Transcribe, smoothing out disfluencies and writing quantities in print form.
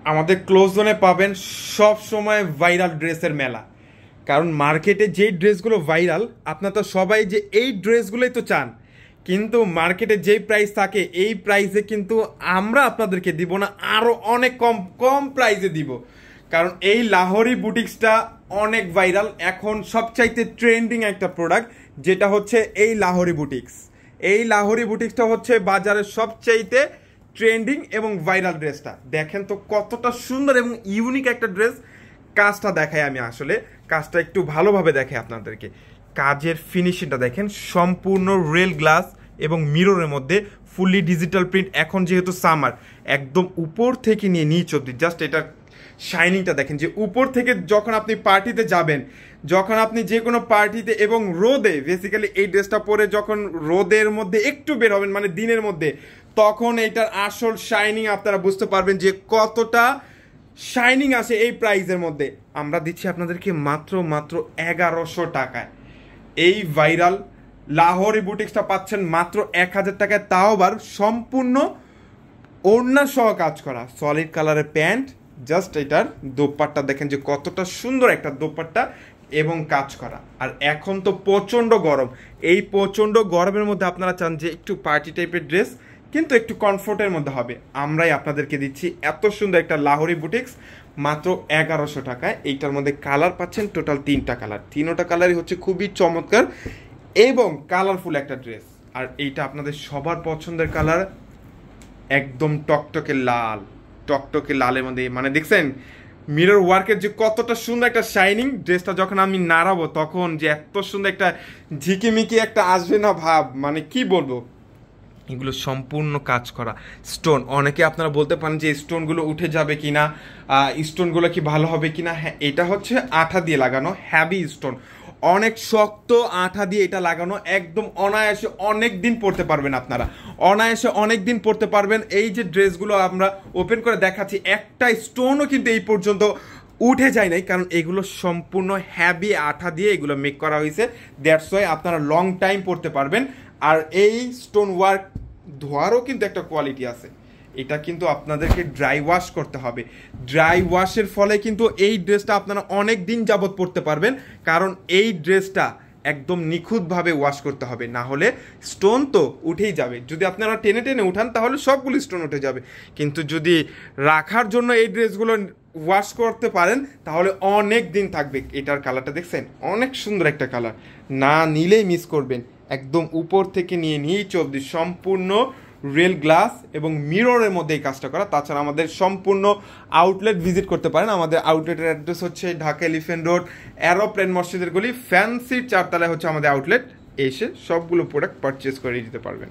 আমাদের ক্লোজ জোনে পাবেন সব সময় ভাইরাল ড্রেসের মেলা। কারণ মার্কেটে যেই ড্রেসগুলো ভাইরাল, আপনার তো সবাই যে এই ড্রেসগুলোই তো চান, কিন্তু মার্কেটে যেই প্রাইস থাকে এই প্রাইসে কিন্তু আমরা আপনাদেরকে দিব না, আরও অনেক কম কম প্রাইসে দিব। কারণ এই লাহোরি বুটিক্সটা অনেক ভাইরাল, এখন সবচাইতে ট্রেন্ডিং একটা প্রোডাক্ট, যেটা হচ্ছে এই লাহোরি বুটিক্স। এই লাহোরি বুটিক্সটা হচ্ছে বাজারের সবচাইতে ট্রেন্ডিং এবং ভাইরাল ড্রেসটা। দেখেন তো কতটা সুন্দর এবং ইউনিক একটা ড্রেস। কাজটা দেখাই আমি, আসলে কাজটা একটু ভালোভাবে দেখাই আপনাদেরকে। কাজের ফিনিশিংটা দেখেন, সম্পূর্ণ রিয়েল গ্লাস এবং মিররের মধ্যে ফুললি ডিজিটাল প্রিন্ট। এখন যেহেতু সামার, একদম উপর থেকে নিয়ে নিচ অব্দি জাস্ট এটার শাইনিংটা দেখেন, যে উপর থেকে যখন আপনি পার্টিতে যাবেন, যখন আপনি যে কোনো পার্টিতে এবং রোদে, বেসিক্যালি এই ড্রেসটা পরে যখন রোদের মধ্যে একটু বের হবেন, মানে দিনের মধ্যে, তখন এইটার আসল শাইনিং আপনারা বুঝতে পারবেন যে কতটা শাইনিং আসে এই প্রাইসের মধ্যে। আমরা দিচ্ছি আপনাদেরকে মাত্র 1100 টাকায়। এই ভাইরাল লাহোরি বুটিক্সটা পাচ্ছেন মাত্র 1000 টাকায়, তাও আবার সম্পূর্ণ ওড়না সহ কাজ করা সলিড কালারের প্যান্ট। জাস্ট এটার দোপাট্টা দেখেন যে কতটা সুন্দর একটা দোপাট্টা এবং কাজ করা। আর এখন তো প্রচণ্ড গরম, এই প্রচণ্ড গরমের মধ্যে আপনারা চান যে একটু পার্টি টাইপের ড্রেস কিন্তু একটু কমফোর্টের মধ্যে হবে, আমরাই আপনাদেরকে দিচ্ছি এত সুন্দর একটা লাহোরি বুটিক্স মাত্র 1100 টাকায়। এইটার মধ্যে কালার পাচ্ছেন টোটাল 3টা কালার, 3টা কালারই হচ্ছে খুবই চমৎকার এবং কালারফুল একটা ড্রেস। আর এইটা আপনাদের সবার পছন্দের কালার, একদম টকটকে লাল। টকটকে লালের মধ্যে মানে দেখছেন মিরর ওয়ার্কের যে কতটা সুন্দর একটা শাইনিং। ড্রেসটা যখন আমি নাড়াবো তখন যে এত সুন্দর একটা ঝিকিমিকি একটা আসবে না ভাব, মানে কি বলবো। এগুলো সম্পূর্ণ কাজ করা স্টোন। অনেকে আপনারা বলতে পারেন যে স্টোনগুলো উঠে যাবে কিনা, স্টোনগুলো কি ভালো হবে কিনা। হ্যাঁ, এটা হচ্ছে আঠা দিয়ে লাগানো হ্যাভি স্টোন, অনেক শক্ত আঠা দিয়ে এটা লাগানো। একদম অনায়াসে অনেক দিন পরতে পারবেন আপনারা, অনায়াসে অনেক দিন পরতে পারবেন। এই যে ড্রেসগুলো আমরা ওপেন করে দেখাচ্ছি, একটা স্টোনও কিন্তু এই পর্যন্ত উঠে যায় নাই, কারণ এগুলো সম্পূর্ণ হ্যাভি আঠা দিয়ে এগুলো মেক করা হয়েছে। দ্যাটস ওয়াই আপনারা লং টাইম পরতে পারবেন। আর এই স্টোন ওয়ার্ক ধোয়ারও কিন্তু একটা কোয়ালিটি আছে, এটা কিন্তু আপনাদেরকে ড্রাই ওয়াশ করতে হবে। ড্রাই ওয়াশের ফলে কিন্তু এই ড্রেসটা আপনারা অনেক দিন যাবত পরতে পারবেন, কারণ এই ড্রেসটা একদম নিখুঁতভাবে ওয়াশ করতে হবে, না হলে স্টোন তো উঠেই যাবে। যদি আপনারা টেনে টেনে উঠান তাহলে সবগুলো স্টোন উঠে যাবে, কিন্তু যদি রাখার জন্য এই ড্রেসগুলো ওয়াশ করতে পারেন তাহলে অনেক দিন থাকবে। এটার কালারটা দেখছেন, অনেক সুন্দর একটা কালার, না নিলেই মিস করবেন। একদম উপর থেকে নিয়ে নিচ অবধি সম্পূর্ণ রিয়েল গ্লাস এবং মিররের মধ্যে এই কাজটা করা। তাছাড়া আমাদের সম্পূর্ণ আউটলেট ভিজিট করতে পারেন। আমাদের আউটলেটের অ্যাড্রেস হচ্ছে ঢাকা এলিফ্যান্ট রোড, এরোপ্লেন মসজিদের গলি, ফ্যান্সির 4 তলায় হচ্ছে আমাদের আউটলেট। এসে সবগুলো প্রোডাক্ট পারচেস করে দিতে পারবেন।